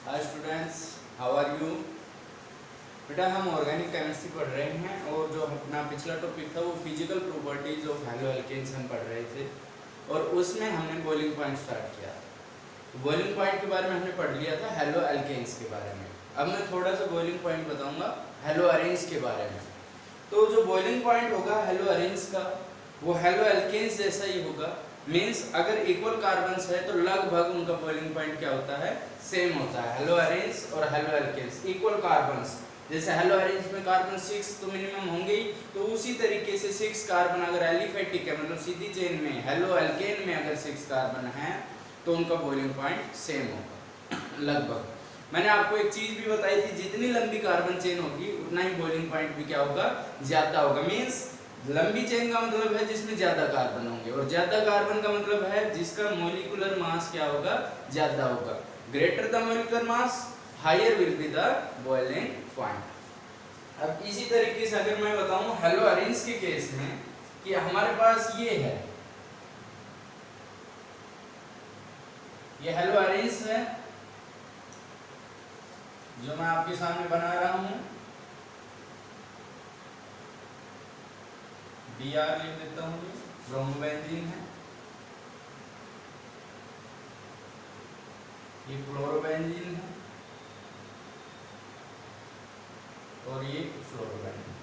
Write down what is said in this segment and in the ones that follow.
Hi students, how are you. बेटा हम organic chemistry पढ़ रहे हैं और जो अपना पिछला टॉपिक था वो physical properties of haloalkanes हम पढ़ रहे थे और उसमें हमने बॉइलिंग पॉइंट स्टार्ट किया। बॉइलिंग पॉइंट के बारे में हमने पढ़ लिया था हेलो एल्केन्स के बारे में। अब मैं थोड़ा सा बॉइलिंग पॉइंट बताऊंगा हेलो अरेंज के बारे में। तो जो बॉइलिंग पॉइंट होगा हेलो अरेंज का वो हेलो एल्केन्स जैसा ही होगा। मीन्स अगर इक्वल कार्बन्स है तो लगभग उनका बॉइलिंग पॉइंट क्या होता है, सेम होता है। हेलो अरेंज और हेलो एल्केन्स इक्वल कार्बन्स, जैसे हेलो अरेंज में कार्बन 6 तो मिनिमम होंगे ही, तो उसी तरीके से 6 कार्बन अगर एलिफेटिक है मतलब सीधी चेन में, हेलो एल्केन में अगर 6 कार्बन है तो उनका बॉइलिंग पॉइंट सेम होगा लगभग। मैंने आपको एक चीज भी बताई थी, जितनी लंबी कार्बन चेन होगी उतना ही बॉइलिंग पॉइंट भी क्या होगा, ज्यादा होगा। मीन्स लंबी चेन का मतलब है जिसमें ज्यादा कार्बन होंगे और ज्यादा कार्बन का मतलब है जिसका मॉलिक्यूलर मास क्या होगा, ज्यादा होगा। Greater the molecular mass higher will be the boiling point. अब इसी तरीके से अगर मैं बताऊं हेलो अरेंज के केस में कि हमारे पास ये है, ये हेलो अरेंज है जो मैं आपके सामने बना रहा हूं। Br लिख देता हूं, ब्रोमोबेंजीन है, ये क्लोरोबेंजीन है और ये फ्लोरोबेंजीन।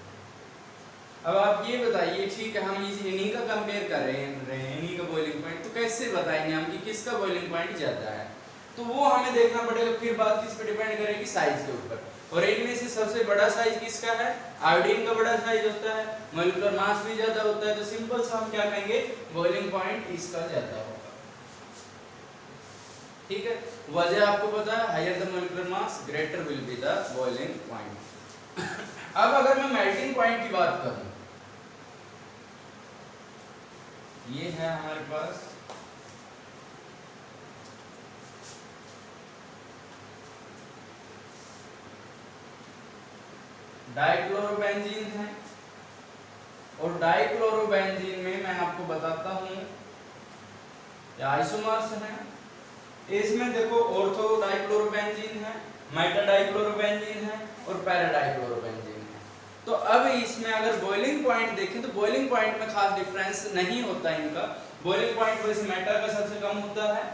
अब आप ये बताइए, ठीक है हम इन्हीं का कंपेयर कर रहे हैं इन्हीं का बॉइलिंग पॉइंट, तो कैसे बताएंगे हम कि किसका बॉइलिंग पॉइंट ज्यादा है। तो वो हमें देखना पड़ेगा। फिर बात किस पे डिपेंड करेगी, साइज के ऊपर। और इनमें से सबसे बड़ा साइज किसका है, आयोडीन का बड़ा साइज होता है, मॉलिक्यूलर मास भी ज्यादा होता है, तो सिंपल सा हम क्या कहेंगे, बॉइलिंग पॉइंट इसका ज्यादा होगा। ठीक है, वजह आपको पता है, higher the molecular mass greater will be the boiling point. अब अगर मैं मेल्टिंग पॉइंट की बात करूं, ये है हमारे पास डाइक्लोरोबेंजीन है और डाइक्लोरोबेंजीन में मैं आपको बताता हूं आइसोमर्स है। इसमें देखो ऑर्थो डाइक्लोरोबेंजीन है, मेटा डाइक्लोरोबेंजीन है और पैरा डाइक्लोरोबेंजीन है। तो अब इसमें अगर बॉइलिंग पॉइंट देखें तो बॉइलिंग पॉइंट में खास डिफरेंस नहीं होता इनका। बॉइलिंग पॉइंट वैसे मेटा का सबसे कम होता है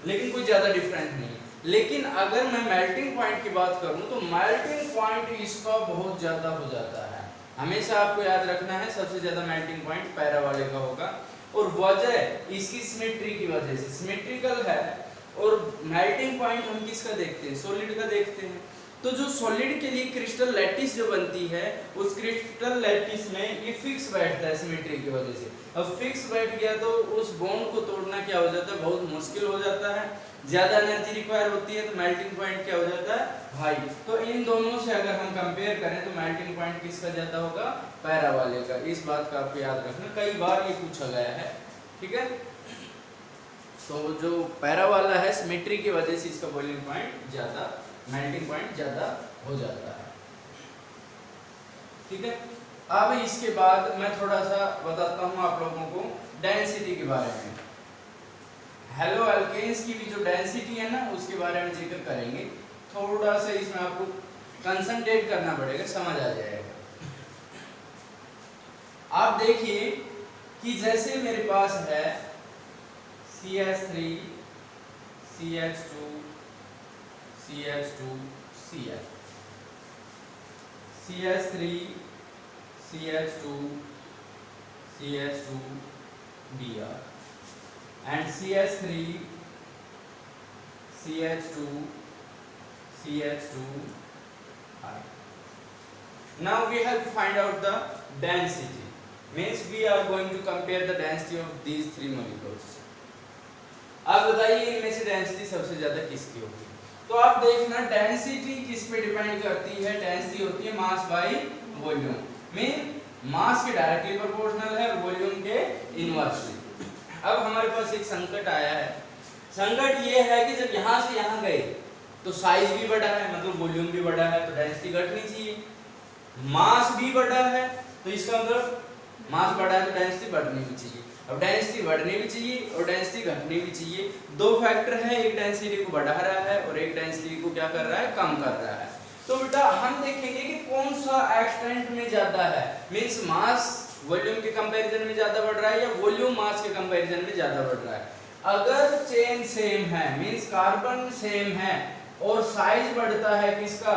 लेकिन कोई ज्यादा डिफरेंस नहीं है। लेकिन अगर मैं मेल्टिंग पॉइंट की बात करूं तो मेल्टिंग पॉइंट इसका बहुत ज्यादा हो जाता है। हमेशा आपको याद रखना है सबसे ज्यादा मेल्टिंग पॉइंट पैरा वाले का होगा। और वजह इसकी सिमेट्री की वजह से, सिमेट्रिकल है। और मेल्टिंग पॉइंट हम किसका देखते हैं, सॉलिड का देखते हैं। तो जो सॉलिड के लिए क्रिस्टल लैटिस जो बनती है उस क्रिस्टल लैटिस में ये फिक्स बैठता है सिमेट्री की वजह से। अब फिक्स बैठ गया तो उस बॉन्ड को तोड़ना क्या हो जाता है, बहुत मुश्किल हो जाता है, ज्यादा एनर्जी रिक्वायर होती है, तो मेल्टिंग पॉइंट क्या हो जाता है, हाई। तो इन दोनों से अगर हम कंपेयर करें तो मेल्टिंग पॉइंट किसका ज्यादा होगा, पैरा वाले का। इस बात का आपको याद रखना, कई बार ये पूछा गया है। ठीक है, तो जो पैरा वाला है सिमेट्री की वजह से इसका बॉइलिंग पॉइंट ज्यादा, मेल्टिंग पॉइंट ज्यादा हो जाता है। ठीक है, अब इसके बाद मैं थोड़ा सा बताता हूं आप लोगों को डेंसिटी के बारे में। हेलो एल्केन्स की भी जो डेंसिटी है ना उसके बारे में जिक्र करेंगे। थोड़ा सा इसमें आपको कंसंट्रेट करना पड़ेगा, समझ आ जाएगा। आप देखिए कि जैसे मेरे पास है CH3 CH2 CH2 CH, CH3 CH2 CH2 Br and CH3 CH2 CH2 I. Now we have to find out the density. Means we are going to compare the density of these three molecules. आप बताइए इनमें से density सबसे ज्यादा किसकी होगी। तो आप देखना डेंसिटी किस पे डिपेंड करती है, डेंसिटी होती है मास बाय वॉल्यूम। मीन मास के डायरेक्टली प्रोपोर्शनल है और वॉल्यूम के इनवर्सली। अब हमारे पास एक संकट आया है। संकट ये है कि जब यहाँ से यहाँ गए तो साइज भी बड़ा है, मतलब वॉल्यूम भी बड़ा है, तो डेंसिटी घटनी चाहिए। मास भी बड़ा है तो इसका मतलब मास बढ़ा है तो डेंसिटी बढ़नी भी चाहिए। अब डेंसिटी बढ़नी भी चाहिए और डेंसिटी घटनी भी चाहिए। दो फैक्टर है, एक डेंसिटी को बढ़ा रहा है और एक डेंसिटी को क्या कर रहा है, कम कर रहा है। तो बेटा हम देखेंगे कि कौन सा एक्सटेंट में ज्यादा है, मींस मास वॉल्यूम के कंपैरिजन में ज्यादा बढ़ रहा है या वॉल्यूम मास के कंपैरिजन में ज्यादा बढ़ रहा है। अगर चेन सेम है, मींस कार्बन सेम है और साइज बढ़ता है किसका,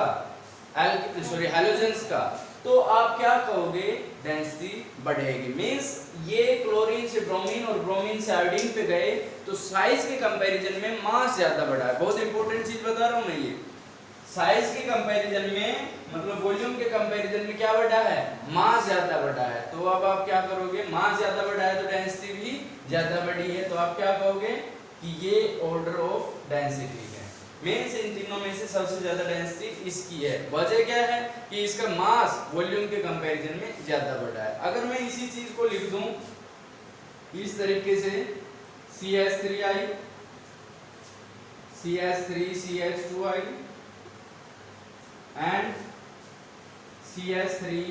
हैलोजेंस का, तो आप क्या कहोगे, डेंसिटी बढ़ेगी। मींस ये क्लोरीन से ब्रोमीन और ब्रोमीन से आयोडीन पे गए तो साइज के कंपैरिजन में मास ज्यादा बढ़ा है। बहुत इंपॉर्टेंट चीज बता रहा हूं मैं, ये साइज के कंपैरिजन में मतलब वॉल्यूम के कंपैरिजन में क्या बढ़ा है, मास ज्यादा बढ़ा है। तो अब आप क्या करोगे, मास ज्यादा बढ़ा है तो डेंसिटी भी ज्यादा बढ़ी है, तो आप क्या कहोगे कि ये ऑर्डर ऑफ डेंसिटी है। मींस इन तीनों में से सबसे ज्यादा डेंसिटी इसकी है। वजह क्या है कि इसका मास वॉल्यूम के कंपैरिजन में ज्यादा बढ़ा है। अगर मैं इसी चीज को लिख दूं इस तरीके से CH3I CH3CH2I and CH3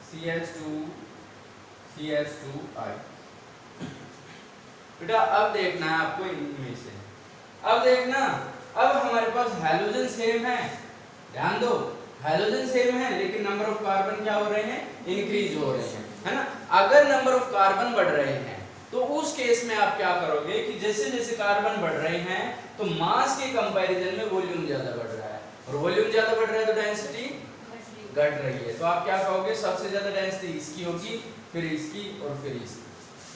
CH2 CH2I। बेटा अब देखना है आपको इनमें से, अब देखना, अब हमारे पास हैलोजन सेम है, ध्यान दो हैलोजन सेम है लेकिन नंबर ऑफ कार्बन क्या हो रहे हैं, इंक्रीज हो रहे हैं, है ना। अगर नंबर ऑफ कार्बन बढ़ रहे हैं तो उस केस में आप क्या करोगे कि जैसे जैसे कार्बन बढ़ रहे हैं तो मास के कंपैरिजन में वॉल्यूम ज्यादा बढ़ रहा है और वॉल्यूम ज्यादा बढ़ रहा है तो डेंसिटी घट रही है। तो आप क्या कहोगे, सबसे ज्यादा डेंसिटी इसकी होगी, फिर इसकी और फिर इसकी।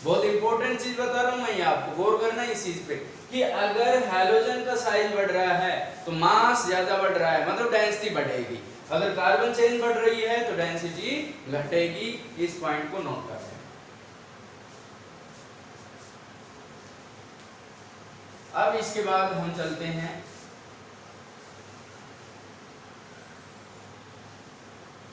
बहुत इंपॉर्टेंट चीज बता रहा हूं मैं, ये आपको गौर करना है इस चीज पे कि अगर हैलोजन का साइज बढ़ रहा है तो मास ज्यादा बढ़ रहा है, मतलब डेंसिटी बढ़ेगी। अगर कार्बन चेन बढ़ रही है तो डेंसिटी घटेगी। इस पॉइंट को नोट कर लें। अब इसके बाद हम चलते हैं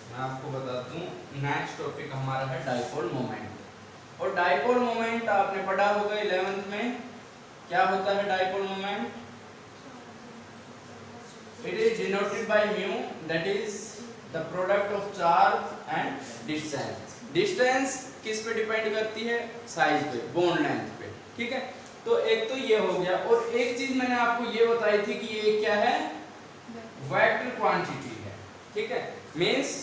मैं आपको बता दूं, नेक्स्ट टॉपिक हमारा है डाइपोल मोमेंट। और डाइपोल मोमेंट आपने पढ़ा होगा 11th में, क्या होता है dipole moment, it is denoted by mu, that is the product of charge and distance. Distance किस पे डिपेंड करती है, साइज पे, बॉन्ड लेंथ पे, ठीक है। तो एक तो ये हो गया, और एक चीज मैंने आपको ये बताई थी कि ये क्या है, वेक्टर क्वांटिटी है, ठीक है। मींस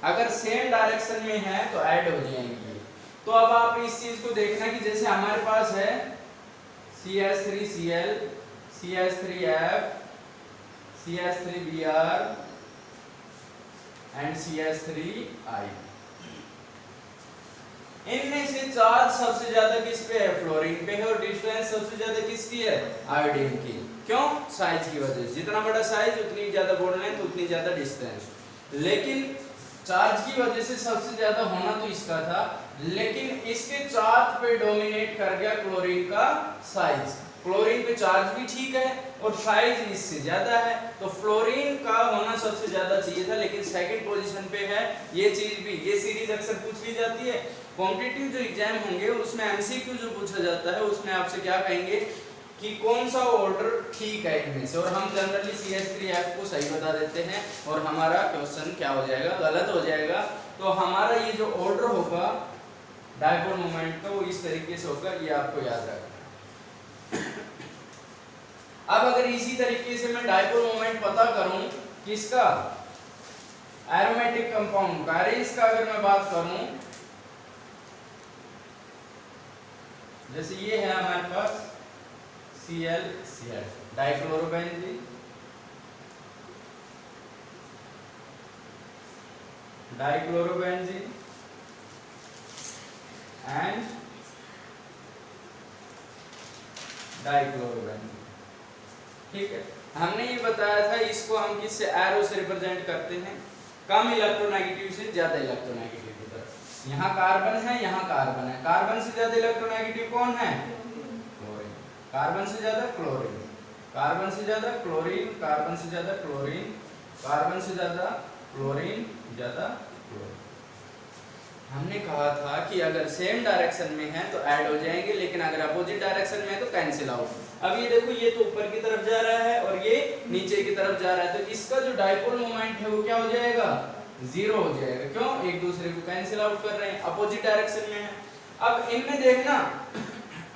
अगर सेम डायरेक्शन में है तो ऐड हो जाएंगी। तो अब आप इस चीज को देखना कि जैसे हमारे पास है CH3Cl CH3F CH3Br and CH3I, इनमें से चार्ज सबसे ज्यादा किस पे है, फ्लोरीन पे है, और डिस्टेंस सबसे ज्यादा किसकी है, आयोडीन की। क्यों, साइज की वजह से, जितना बड़ा साइज उतनी ज्यादा बॉन्ड लेंथ उतनी ज्यादा डिस्टेंस। लेकिन चार्ज की वजह से सबसे ज्यादा होना तो इसका था, लेकिन इसके चार्ज पे डोमिनेट कर गया क्लोरीन का साइज। क्लोरीन पे चार्ज भी ठीक है और साइज इससे ज्यादा है, तो फ्लोरीन का होना सबसे ज्यादा चाहिए था, लेकिन सेकंड पोजीशन पे है। ये चीज भी, ये सीरीज अक्सर पूछ ली जाती है। कॉम्पिटिटिव जो एग्जाम होंगे उसमें MCQ जो पूछा जाता है उसमें आपसे क्या कहेंगे कि कौन सा ऑर्डर ठीक है इनमें से, और हम जनरली CH3F को सही बता देते हैं और हमारा क्वेश्चन क्या हो जाएगा, गलत हो जाएगा। तो हमारा ये जो ऑर्डर होगा डाइपोल मोमेंट का वो इस तरीके से होगा, ये आपको याद रखना। अब अगर इसी तरीके से मैं डाइपोल मोमेंट पता करूं किसका, एरोमेटिक कंपाउंड का, इसका अगर मैं बात करूं, जैसे ये है हमारे पास ClCl dichlorobenzene, dichlorobenzene and dichlorobenzene, ठीक है। हमने ये बताया था इसको हम किससे, एरो से रिप्रेजेंट करते हैं, कम इलेक्ट्रोनेगेटिव से ज्यादा इलेक्ट्रोनेगेटिव की तरफ। यहाँ कार्बन है, यहाँ कार्बन है, कार्बन से ज्यादा इलेक्ट्रोनेगेटिव कौन है, क्लोरीन, कार्बन से ज्यादा क्लोरीन, कार्बन से ज्यादा क्लोरीन, कार्बन से ज्यादा क्लोरीन, कार्बन से ज्यादा क्लोरीन, ज्यादा क्लोरीन। हमने कहा था कि अगर सेम डायरेक्शन में है तो ऐड हो जाएंगे, लेकिन अगर अपोजिट डायरेक्शन में है तो कैंसिल आउट। अब ये देखो, ये तो ऊपर की तरफ जा रहा है और ये नीचे की तरफ जा रहा है, तो इसका जो डाइपोल मोमेंट है वो क्या हो जाएगा, जीरो हो जाएगा। क्यों? एक दूसरे को कैंसिल आउट कर रहे हैं, अपोजिट डायरेक्शन में है। अब इनमें देखना,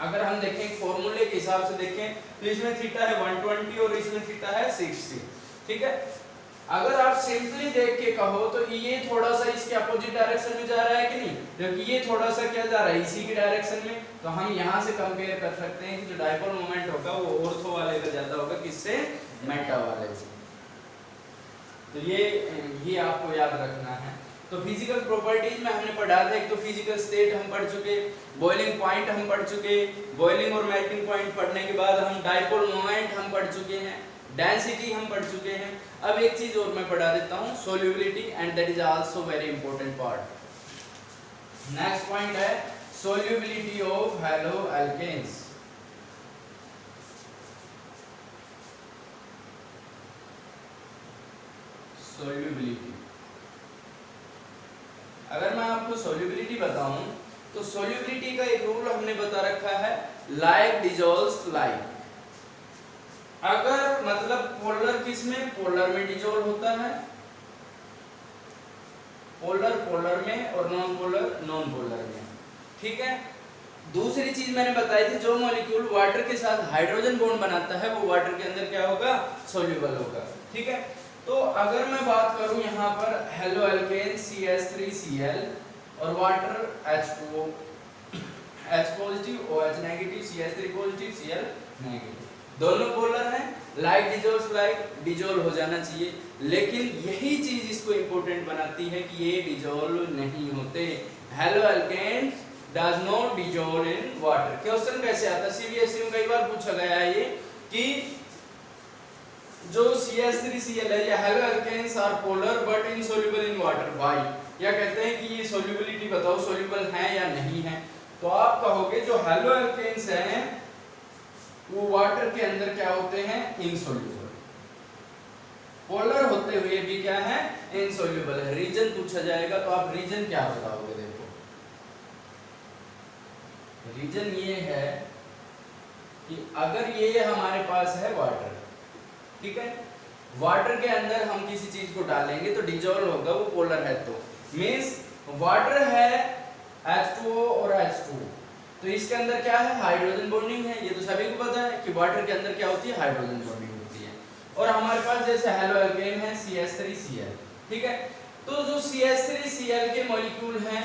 अगर हम देखें फॉर्मूले के हिसाब से देखें तो इसमें थीटा है 120 और इसमें थीटा है 60, ठीक है। अगर आप सिंपली देख के कहो तो ये थोड़ा सा इसके अपोजिट डायरेक्शन में जा रहा है कि नहीं, जबकि ये थोड़ा सा क्या जा रहा है, इसी की डायरेक्शन में। तो हम यहाँ से कंपेयर कर सकते हैं कि जो डायपोल मोमेंट होगा वो ऑर्थो वाले का ज्यादा होगा, किससे? मेटा वाले से। तो ये आपको याद रखना है। तो फिजिकल प्रॉपर्टीज में हमने पढ़ा था, एक तो फिजिकल स्टेट हम पढ़ चुके, बॉइलिंग पॉइंट हम पढ़ चुके, बॉइलिंग और मेल्टिंग पॉइंट पढ़ने के बाद हम डायपोल मोमेंट हम पढ़ चुके हैं, डेंसिटी हम पढ़ चुके हैं। अब एक चीज और मैं पढ़ा देता हूं, solubility, and that is also very important part. Next point है solubility of haloalkanes. Solubility, अगर मैं आपको सोल्यूबिलिटी बताऊं तो सोल्यूबिलिटी का एक रूल हमने बता रखा है, लाइक डिजोल्व्स लाइक। अगर मतलब पोलर किस में? पोलर में डिजोल्व होता है, पोलर पोलर में और नॉन पोलर नॉन पोलर में, ठीक है। दूसरी चीज मैंने बताई थी, जो मॉलिक्यूल वाटर के साथ हाइड्रोजन बॉन्ड बनाता है वो वाटर के अंदर क्या होगा? सोल्यूबल होगा, ठीक है। तो अगर मैं बात करूं यहाँ पर हेलो एल्केन CH3Cl और water H2O, H positive OH negative, CH3 positive Cl negative, दोनों पोलर हैं, लाइक डिजोल्व लाइक, डिजोल्व हो जाना चाहिए। लेकिन यही चीज इसको इंपॉर्टेंट बनाती है कि ये डिजोल्व नहीं होते। Halo alkane does not dissolve in water. Question कैसे आता है? सीबीएसई में कई बार पूछा गया है ये कि जो CH3Cl है, या haloalkanes are polar but insoluble in water, why? या कहते हैं कि ये सोल्यूबिलिटी बताओ, सोल्यूबल है या नहीं है। तो आप कहोगे जो हेलो एल्केन्स हैं वो वाटर के अंदर क्या होते हैं? इनसोल्यूबल। पोलर होते हुए भी क्या है? इनसोल्यूबल है। रीजन पूछा जाएगा तो आप रीजन क्या बताओगे? देखो, रीजन ये है कि अगर ये हमारे पास है वाटर, ठीक है, वाटर के अंदर हम किसी चीज को डालेंगे तो डिजोल्व होगा, वो पोलर है। तो मींस वाटर है H2O और H2, तो इसके अंदर क्या है? हाइड्रोजन बॉन्डिंग है। ये तो सभी को पता है कि वाटर के अंदर क्या होती है? हाइड्रोजन बॉन्डिंग होती है। और हमारे पास जैसे हेलो एल्केन है CH3Cl, ठीक है। तो जो CH3Cl के मॉलिक्यूल हैं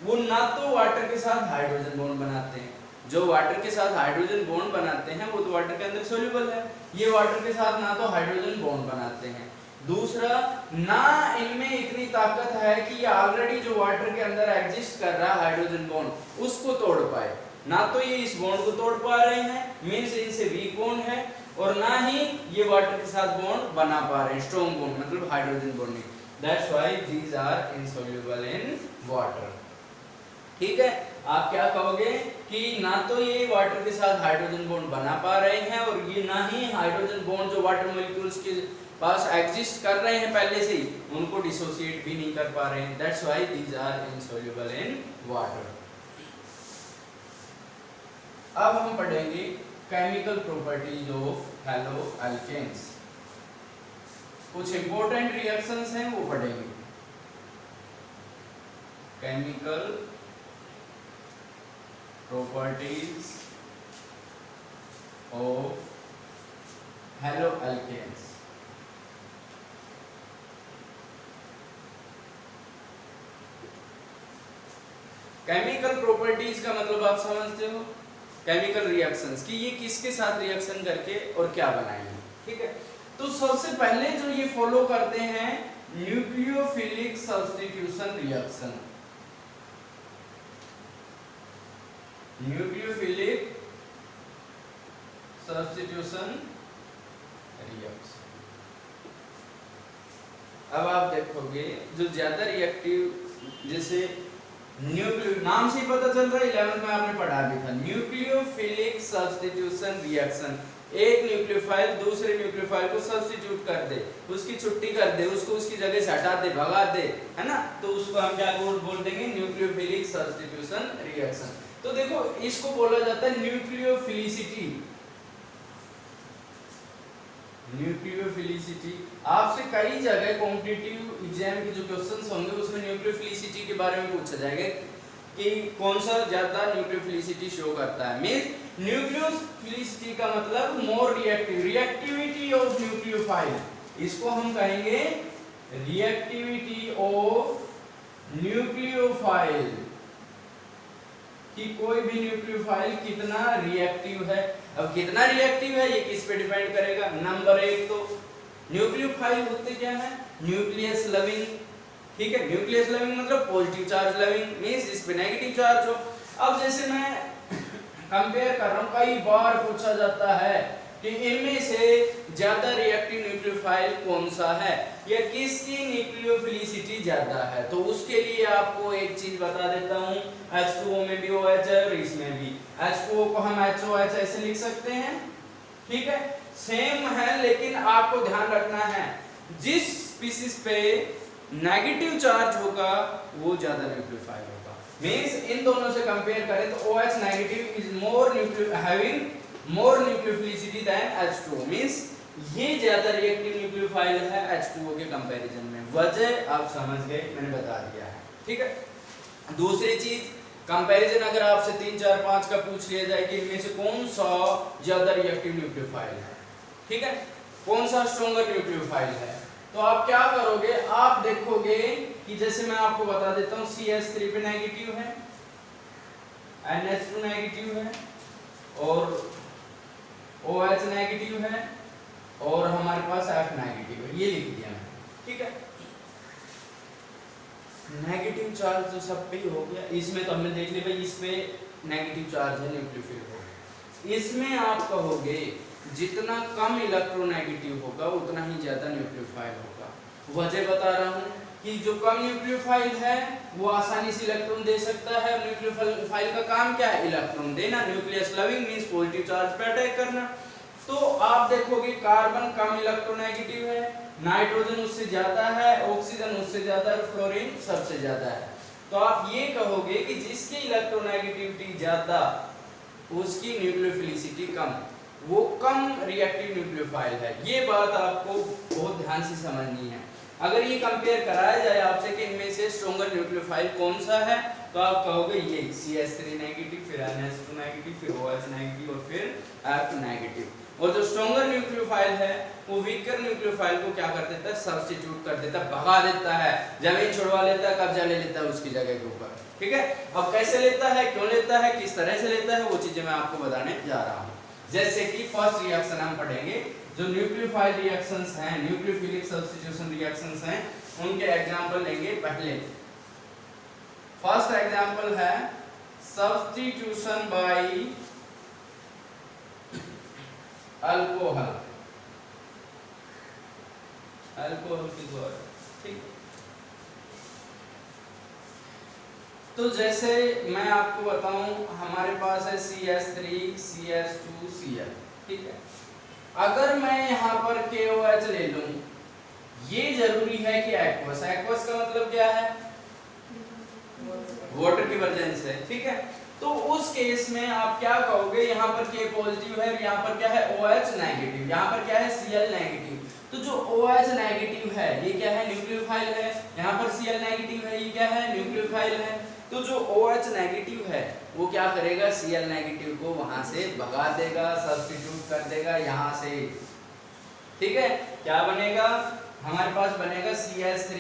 वो ना तो वाटर के साथ हाइड्रोजन बॉन्ड बनाते हैं, जो वाटर के साथ हाइड्रोजन बॉन्ड बनाते हैं वो तो वाटर के अंदर सोल्यूबल है, ये वाटर के साथ ना तो हाइड्रोजन बॉन्ड बनाते हैं। दूसरा, ना इनमें इतनी ताकत है कि ये ऑलरेडी जो वाटर के अंदर एग्जिस्ट कर रहा है हाइड्रोजन बॉन्ड उसको तोड़ पाए। ना तो ये इस बॉन्ड को तोड़ पा रहे हैं, मींस इनसे वीक बॉन्ड है, और ना ही ये वाटर के साथ बॉन्ड बना पा रहे हैं, स्ट्रॉन्ग बॉन्ड मतलब hydrogen bonding. That's why these are insoluble in water, ठीक है। आप क्या कहोगे कि ना तो ये वाटर के साथ हाइड्रोजन बॉन्ड बना पा रहे हैं और ये ना ही हाइड्रोजन बॉन्ड जो वाटर मॉलिक्यूल्स के पास एग्जिस्ट कर रहे हैं पहले से ही, उनको डिसोसिएट भी नहीं कर पा रहे हैं। That's why these are insoluble in water. अब हम पढ़ेंगे chemical properties of haloalkanes. कुछ इंपॉर्टेंट रिएक्शंस हैं वो पढ़ेंगे। Chemical properties of haloalkanes। Chemical properties का मतलब आप समझते हो, केमिकल रिएक्शंस कि ये किसके साथ रिएक्शन करके और क्या बनाएंगे, ठीक है। तो सबसे पहले जो ये फॉलो करते हैं nucleophilic substitution reaction. Nucleophilic substitution reaction. अब आप देखोगे जो ज्यादा रिएक्टिव, जैसे न्यूक्लियो नाम से ही पता चल रहा है, 11th में आपने पढ़ा भी था, न्यूक्लियोफिलिक सब्स्टिट्यूशन रिएक्शन। एक न्यूक्लियोफाइल दूसरे न्यूक्लियोफाइल को सब्स्टिट्यूट कर दे, उसकी छुट्टी कर दे, उसको उसकी जगह से हटा दे, भगा दे, है ना, तो उसको हम क्या बोल देंगे? Nucleophilic substitution reaction. तो देखो इसको बोला जाता है न्यूक्लियोफिलिसिटी। न्यूक्लियोफिलिसिटी, आपसे कई जगह कॉम्पिटिटिव एग्जाम के जो क्वेश्चंस होंगे उसमें न्यूक्लियोफिलिसिटी के बारे में पूछा जाएगा कि कौन सा ज्यादा न्यूक्लियोफिलिसिटी शो करता है। मींस न्यूक्लियोफिलिसिटी का मतलब more reactive, reactivity of nucleophile, इसको हम कहेंगे रिएक्टिविटी ऑफ न्यूक्लियोफाइल, कि कोई भी न्यूक्लियोफाइल कितना रिएक्टिव है। अब कितना रिएक्टिव है ये किस पे डिपेंड करेगा। नंबर एक तो न्यूक्लियोफाइल होते क्या है, न्यूक्लियस लविंग, ठीक है। न्यूक्लियस लविंग मतलब पॉजिटिव चार्ज लविंग, मींस इस पे नेगेटिव चार्ज हो। अब जैसे मैं कंपेयर कर रहा हूं, कई बार पूछा जाता है कि इनमें से ज्यादा रिएक्टिव न्यूक्लियोफाइल कौन सा है या किसकी न्यूक्लियोफिलिसिटी ज्यादा है। तो उसके लिए आपको एक चीज बता देता हूं, H2O में भी OH है और इसमें भी। H2O को हम HOH ऐसे लिख सकते हैं, ठीक है, सेम है, लेकिन आपको ध्यान रखना है जिस स्पीशीज पे नेगेटिव चार्ज होगा वो ज्यादा न्यूक्लियोफाइल होगा। मींस इन दोनों से कंपेयर करें तो OH negative is more having more nucleophilicity than H2O, means ये ज्यादा रिएक्टिव न्यूक्लियोफाइल है H2O के कंपैरिजन में। वजह आप समझ गए, मैंने बता दिया है, ठीक है। दूसरी चीज, कंपैरिजन अगर आपसे 3 4 5 का पूछ लिया जाए कि इनमें से कौन सा ज्यादा रिएक्टिव न्यूक्लियोफाइल है, ठीक है, कौन सा स्ट्रॉन्गर न्यूक्लियोफाइल है, तो आप क्या करोगे, आप देखोगे कि जैसे मैं आपको बता देता हूं CH3 पे नेगेटिव है, NH2 नेगेटिव है और OH नेगेटिव है और हमारे पास F नेगेटिव है, ये लिख दिया मैंने, ठीक है। नेगेटिव चार्ज तो सब पे ही हो गया, इसमें तो हमने देख लिया भाई इस पे नेगेटिव चार्ज है, न्यूक्लियोफिल हो। इसमें आप कहोगे जितना कम इलेक्ट्रोनेगेटिव होगा उतना ही ज्यादा न्यूक्लियोफाइल होगा। वजह बता रहा हूं कि जो कम न्यूक्लियोफाइल है वो आसानी से इलेक्ट्रॉन दे सकता है। न्यूक्लियोफाइल का काम क्या है, इलेक्ट्रॉन देना। Nucleus loving means positive charge पे अटैक करना। तो आप देखोगे कार्बन कम इलेक्ट्रोनेगेटिव है, नाइट्रोजन उससे ज्यादा है, ऑक्सीजन उससे ज्यादा है, फ्लोरीन सबसे ज्यादा है। तो आप ये कहोगे कि जिसकी इलेक्ट्रोनेगेटिविटी ज्यादा उसकी न्यूक्लियोफिलिसिटी कम, वो कम रिएक्टिव न्यूक्लियोफाइल है। ये बात आपको बहुत ध्यान से समझनी है। अगर ये कंपेयर कराया जाए आपसे कि इनमें से स्ट्रॉन्गर न्यूक्लियोफाइल कौन सा है, तो आप कहोगे ये CH3 नेगेटिव, फिर NH2 नेगेटिव, फिर OH नेगेटिव और फिर F नेगेटिव। और जो स्ट्रॉन्गर न्यूक्लियोफाइल है वो वीकर न्यूक्लियोफाइल को क्या कर देता है, सब्स्टिट्यूट कर देता है, भगा देता है, जमीन छुड़वा लेता है, कब्जा ले लेता है उसकी जगह के ऊपर, ठीक है। अब कैसे लेता है, क्यों लेता है, किस तरह से लेता है, वो चीजें मैं आपको बताने जा रहा हूँ। जैसे कि फर्स्ट रिएक्शन हम पढ़ेंगे, जो न्यूक्लियोफाइल रिएक्शंस हैं, न्यूक्लियोफिलिक सब्स्टिट्यूशन रिएक्शंस हैं, उनके एग्जांपल लेंगे। पहले फर्स्ट एग्जांपल है सब्स्टिट्यूशन बाय अल्कोहल, अल्कोहल के द्वारा, ठीक। तो जैसे मैं आपको बताऊं, हमारे पास है CH3 CH2 Cl, ठीक है। अगर मैं यहाँ पर KOH ले लूं, ये जरूरी है कि एक्वस, एक्वस का मतलब क्या है, वाटर की प्रेजेंस है, ठीक है। तो उस केस में आप क्या कहोगे, यहाँ पर K पॉजिटिव है, यहाँ पर क्या है OH नेगेटिव, यहाँ पर क्या है Cl नेगेटिव। तो जो OH नेगेटिव है ये क्या है, न्यूक्लियोफाइल है, यहाँ पर Cl नेगेटिव है, ये क्या है, न्यूक्लियोफाइल है। तो जो OH नेगेटिव है वो क्या करेगा, Cl नेगेटिव को वहां से भगा देगा, सब्स्टिट्यूट कर देगा यहाँ से, ठीक है। क्या बनेगा, हमारे पास बनेगा CH3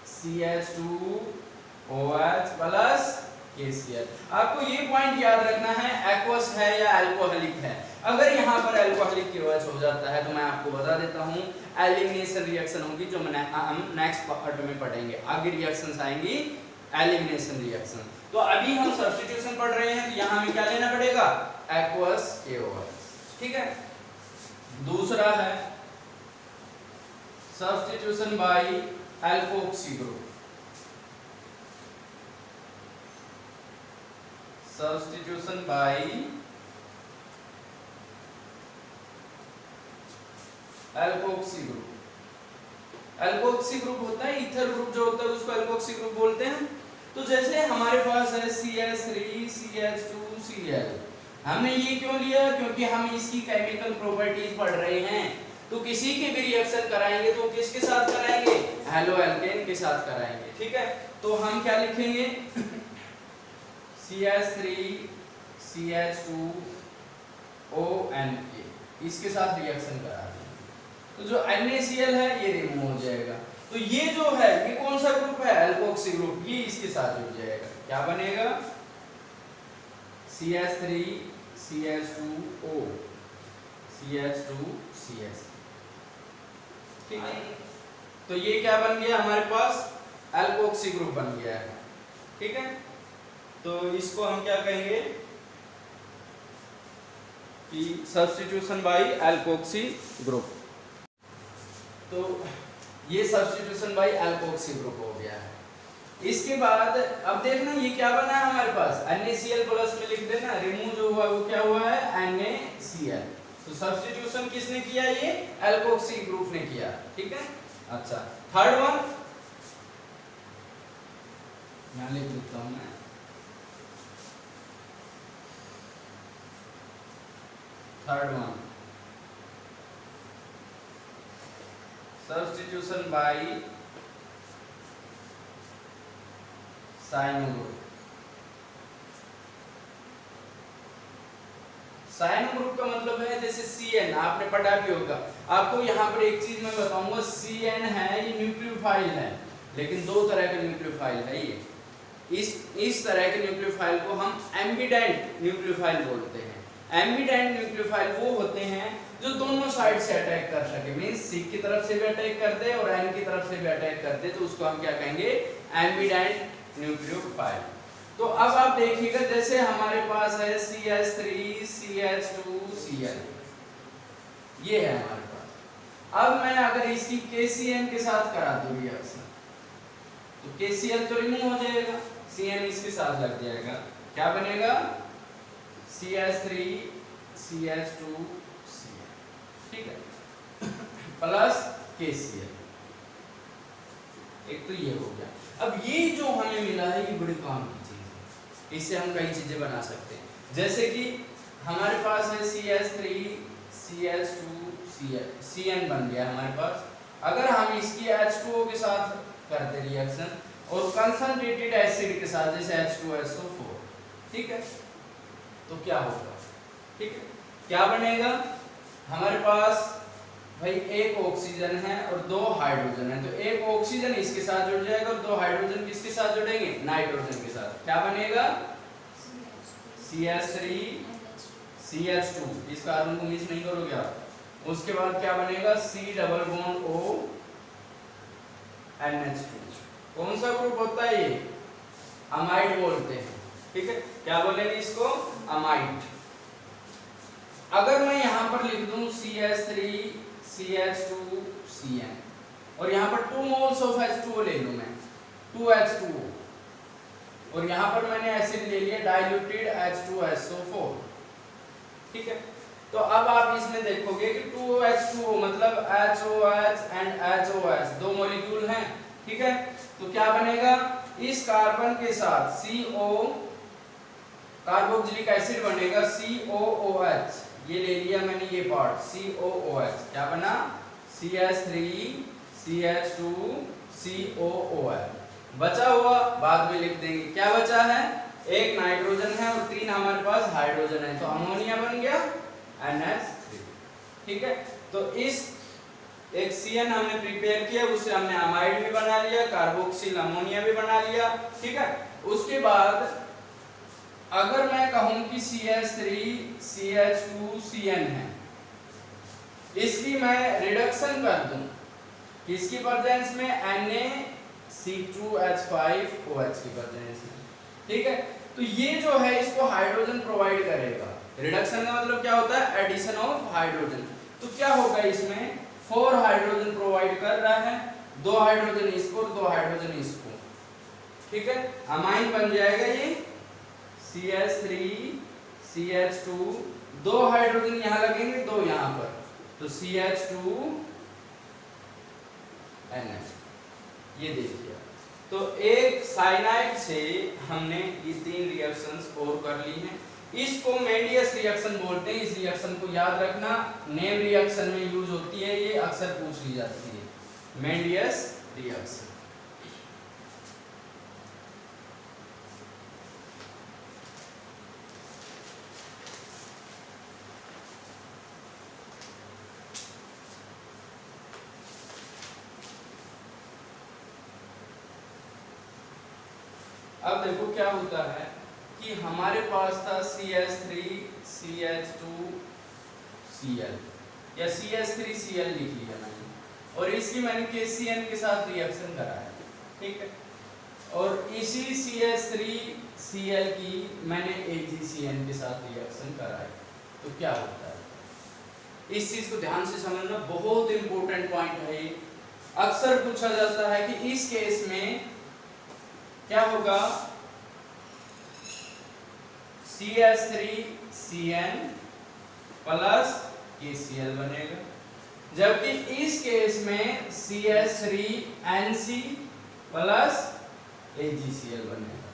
CH2 OH plus KCl। आपको ये पॉइंट याद रखना है, एक्वस है या अल्कोहलिक है। अगर यहाँ पर अल्कोहलिक KOH हो जाता है तो मैं आपको बता देता हूँ एलिमिनेशन रिएक्शन होगी, जो हम नेक्स्ट पार्ट में पढ़ेंगे। आगे रिएक्शंस आएंगी एलिमिनेशन रिएक्शन। तो अभी हम सब्स्टिट्यूशन पढ़ रहे हैं, तो यहाँ हमें क्या लेना पड़ेगा, एक्वस KOH, ठीक है। दूसरा है substitution by alkoxy group, substitution by alkoxy group. Alkoxy group होता है, ईथर ग्रुप जो होता है उसको अल्कोक्सी ग्रुप बोलते हैं। तो जैसे हमारे पास है CH3 CH2 Cl, हमने ये क्यों लिया, क्योंकि हम इसकी केमिकल प्रॉपर्टीज पढ़ रहे हैं। तो किसी के भी रिएक्शन कराएंगे तो किसके साथ कराएंगे, हेलो एल्केन के साथ कराएंगे। ठीक है, तो हम क्या लिखेंगे, CH3 CH2ONA इसके साथ रिएक्शन करा देंगे, तो जो NaCl है ये रिमूव हो जाएगा। तो ये जो है ये कौन सा ग्रुप है, एल्कोक्सी ग्रुप, ये इसके साथ जुड़ जाएगा। क्या बनेगा, CH3 CH2O CH2CH। ठीक है, तो ये क्या बन गया हमारे पास, एल्कोक्सी ग्रुप बन गया है। ठीक है, तो इसको हम क्या कहेंगे कि सब्स्टिट्यूशन बाय एल्कोक्सी ग्रुप। तो ये सब्स्टिट्यूशन बाय एल्कोक्सी ग्रुप हो गया है। इसके बाद अब देखना ये क्या बना है हमारे पास, NaCl प्लस में लिख देना, रिमूव जो हुआ वो क्या हुआ है, NaCl। तो सब्स्टिट्यूशन किसने किया, ये एल्कोक्सी ग्रुप ने किया। ठीक है, अच्छा थर्ड वन यहां लिख देता हूं मैं, third one substitution by cyano group. Cyano group का मतलब है जैसे CN आपने पढ़ा भी होगा। आपको यहाँ पर एक चीज मैं बताऊंगा, CN है ये न्यूक्लियोफाइल है, लेकिन दो तरह के न्यूक्लियोफाइल है ये। इस तरह के न्यूक्लियोफाइल को हम एम्बिडेंट न्यूक्लियोफाइल बोलते हैं। एम्बिडेंट न्यूक्लियोफाइल वो होते हैं जो दोनों साइड से अटैक कर सके, मींस C की तरफ से भी अटैक करते हैं और N की तरफ से भी अटैक करते हैं, तो उसको हम क्या कहेंगे, एम्बिडेंट न्यूक्लियोफाइल। तो अब आप देखिएगा जैसे हमारे पास है CH3 CH2 Cl, ये है हमारे पास। अब मैं अगर इसकी KCN के साथ करा दूं रिएक्शन, तो KCl तो रिमूव हो जाएगा, CN इसके साथ लग जाएगा, क्या बनेगा, CH3 CH2 Cl। ठीक है, प्लस KCl, एक तो ये हो गया। अब ये जो हमें मिला है ये बड़े काम की चीज है, इससे हम कई चीजें बना सकते हैं। जैसे कि हमारे पास है CH3 CH2 Cl, CN बन गया हमारे पास। अगर हम इसकी H2O के साथ करते रिएक्शन और कंसंट्रेटेड एसिड के साथ जैसे H2SO4, ठीक है, तो क्या होगा, ठीक है, क्या बनेगा हमारे पास, भाई एक ऑक्सीजन है और दो हाइड्रोजन है, तो एक ऑक्सीजन इसके साथ जुड़ जाएगा और दो हाइड्रोजन किसके साथ जुड़ेंगे, नाइट्रोजन के साथ। क्या बनेगा, CH3 CH2, इस कार्बन को मिस नहीं करोगे आप। उसके बाद क्या बनेगा, C double bond O NH2। कौन सा ग्रुप होता है ये, अमाइड बोलते हैं। ठीक है, क्या बोलेंगे इसको, अमाइड। अगर मैं यहां पर लिख दूं CH3 CH2 CN और यहाँ पर 2 मोल्स ऑफ H2O ले लूं मैं, 2H2O, और यहाँ पर मैंने एसिड ले लिया डाइल्यूटेड H2SO4। ठीक है, तो अब आप इसमें देखोगे कि 2H2O मतलब HOH एंड HOS दो मॉलिक्यूल हैं। ठीक है, तो क्या बनेगा, इस कार्बन के साथ CO कार्बोक्सिलिक एसिड बनेगा COOH, ये ले लिया मैंने ये पार्ट COOH, क्या बना CH3 CH2 COOH। बचा हुआ बाद में लिख देंगे, क्या बचा है, एक नाइट्रोजन है और 3 हमारे पास हाइड्रोजन है, तो अमोनिया बन गया NH3। ठीक है, तो इस एक CN हमने प्रिपेयर किया, उससे हमने अमाइड भी बना लिया, कार्बोक्सिल अमोनिया भी बना लिया। ठीक है, उसके बाद अगर मैं कहूं कि CH3 CH2 CN है, इसकी मैं रिडक्शन कर दूं किसकी प्रेजेंस में, NaC2H5OH की प्रेजेंस में। ठीक है, तो ये जो है इसको हाइड्रोजन प्रोवाइड करेगा। रिडक्शन का मतलब क्या होता है, एडिशन ऑफ हाइड्रोजन। तो क्या होगा इसमें, 4 हाइड्रोजन प्रोवाइड कर रहा है, 2 हाइड्रोजन इसको और 2 हाइड्रोजन इसको। ठीक है, अमाइन बन जाएगा ये CH3 CH2, 2 हाइड्रोजन यहाँ लगेंगे, 2 यहाँ पर, तो CH2 NH। ये देखिए, तो एक साइनाइड से हमने ये 3 रिएक्शंस और कर ली हैं। इसको मेंडियस रिएक्शन बोलते हैं। इस रिएक्शन को याद रखना, नेम रिएक्शन में यूज होती है, ये अक्सर पूछ ली जाती है, मेंडियस रिएक्शन। अब देखो क्या होता है कि हमारे पास था CH3CH2Cl या CH3Cl लिख लिया मैंने, और इसकी मैंने KCN के साथ रिएक्शन करा है, ठीक है। और इसी CH3Cl की मैंने AgCN के साथ रिएक्शन करा है, तो क्या होता है, इस चीज को ध्यान से समझना, बहुत इंपॉर्टेंट पॉइंट है ये। अक्सर पूछा जाता है कि इस केस में क्या होगा, CH3CN प्लस KCl बनेगा, जबकि इस केस में CH3NC प्लस AgCl बनेगा।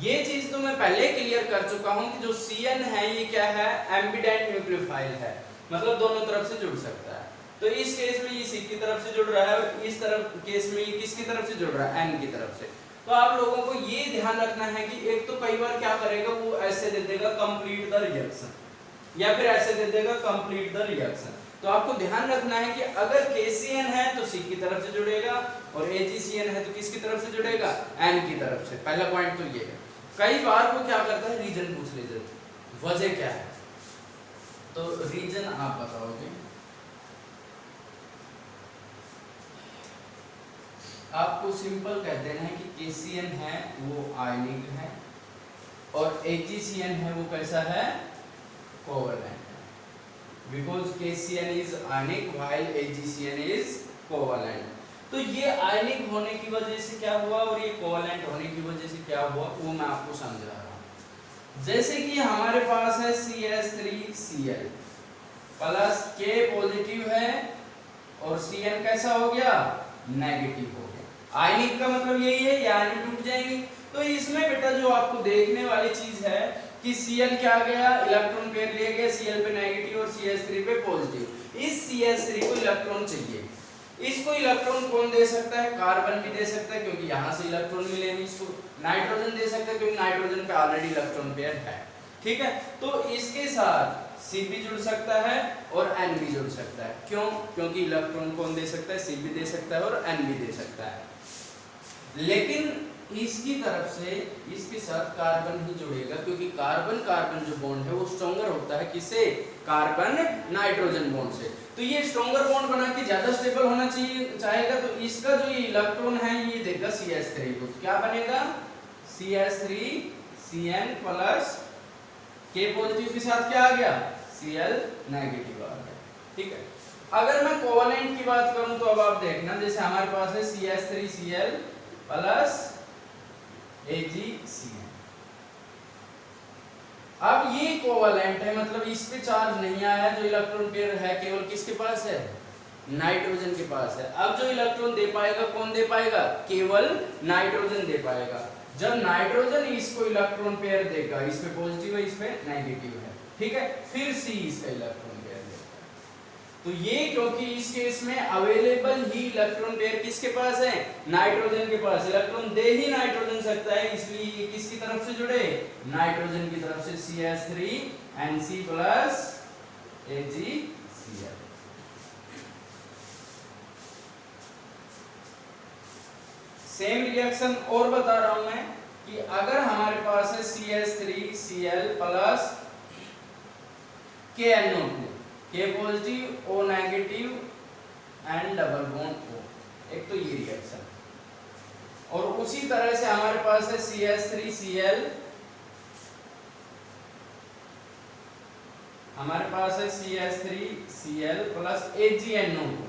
ये चीज तो मैं पहले क्लियर कर चुका हूं कि जो CN है ये क्या है, एम्बिडेंट न्यूक्लियोफाइल है, मतलब दोनों तरफ से जुड़ सकता है। तो इस केस में ये C की तरफ से जुड़ रहा है और इस तरफ केस में ये किसकी तरफ से जुड़ रहा है, N की तरफ से। तो आप लोगों को ये ध्यान रखना है कि एक तो कई बार क्या करेगा, वो ऐसे दे देगा कंप्लीट द रिएक्शन, या फिर ऐसे दे देगा कंप्लीट द रिएक्शन। तो आपको ध्यान रखना है कि अगर KCN है तो C की तरफ से जुड़ेगा, और AgCN है तो किसकी तरफ से जुड़ेगा, N की तरफ से। पहला पॉइंट तो ये है। कई बार वो क्या करता है, रीजन पूछ लेते हैं, वजह क्या है, तो रीजन आप बताओगे। आपको सिंपल कह देना है कि KCN है वो आयनिक है, और AgCN है वो कैसा है, कोवैलेंट है, because KCN is ionic while AgCN is covalent. तो ये आयनिक होने की वजह से क्या हुआ और ये कोवैलेंट होने की वजह से क्या हुआ, वो मैं आपको समझा रहा हूं। जैसे कि हमारे पास है CH3Cl प्लस K पॉजिटिव है और CN कैसा हो गया, नेगेटिव हो गया। आयनिक का मतलब यही है, ये आयन टूट जाएंगे। तो इसमें बेटा जो आपको देखने वाली चीज है कि Cl क्या आ गया, इलेक्ट्रॉन पेयर ले गया, Cl पे नेगेटिव और CH3 पे पॉजिटिव। इस CH3 को इलेक्ट्रॉन चाहिए, इसको इलेक्ट्रॉन कौन दे सकता है, कार्बन भी दे सकता है क्योंकि यहाँ से इलेक्ट्रॉन मिले हैं, इसको नाइट्रोजन दे सकता है क्योंकि नाइट्रोजन पे ऑलरेडी इलेक्ट्रॉन पेयर है, ठीक है। तो इसके साथ C भी जुड़ सकता है और N भी जुड़ सकता है, क्यों, क्योंकि इलेक्ट्रॉन कौन दे सकता है, C भी दे सकता है और N भी दे सकता है। लेकिन इसकी तरफ से इसके साथ कार्बन ही जुड़ेगा, क्योंकि कार्बन कार्बन जो बॉन्ड है वो स्ट्रॉन्गर होता है किससे, कार्बन नाइट्रोजन बॉन्ड से। तो ये स्ट्रॉन्गर बॉन्ड बना के ज्यादा स्टेबल होना चाहेगा, तो इसका जो ये इलेक्ट्रॉन है ये देगा CH3 को, क्या बनेगा, CH3CN प्लस K पॉजिटिव के साथ क्या आ गया, Cl नेगेटिव आ गया, ठीक है। अगर मैं कोवैलेंट की बात करूं तो अब आप देखना, जैसे हमारे पास है CH3Cl प्लस AgCN। अब ये कोवैलेंट है, मतलब इस पे चार्ज नहीं आया, जो इलेक्ट्रॉन पेयर है केवल किसके पास है, नाइट्रोजन के पास है। अब जो इलेक्ट्रॉन दे पाएगा कौन दे पाएगा, केवल नाइट्रोजन दे पाएगा। जब नाइट्रोजन इसको इलेक्ट्रॉन पेयर देगा, इस पे पॉजिटिव है, इस पे नेगेटिव है, ठीक है, फिर C इसका इलेक्ट्रॉन पेयर देगा। तो ये क्योंकि इस केस में अवेलेबल ही इलेक्ट्रॉन पेयर किसके पास है, नाइट्रोजन के पास, इलेक्ट्रॉन दे ही नाइट्रोजन सकता है, इसलिए ये किसकी तरफ से जुड़े, नाइट्रोजन की तरफ से, CH3NC plus AgCl। Same reaction और बता रहा हूं मैं कि अगर हमारे पास है CH3Cl plus KNO2, K positive O negative and double bond O, एक तो ये रिएक्शन। और उसी तरह से हमारे पास है CH3Cl, हमारे पास है CH3Cl plus AgNO2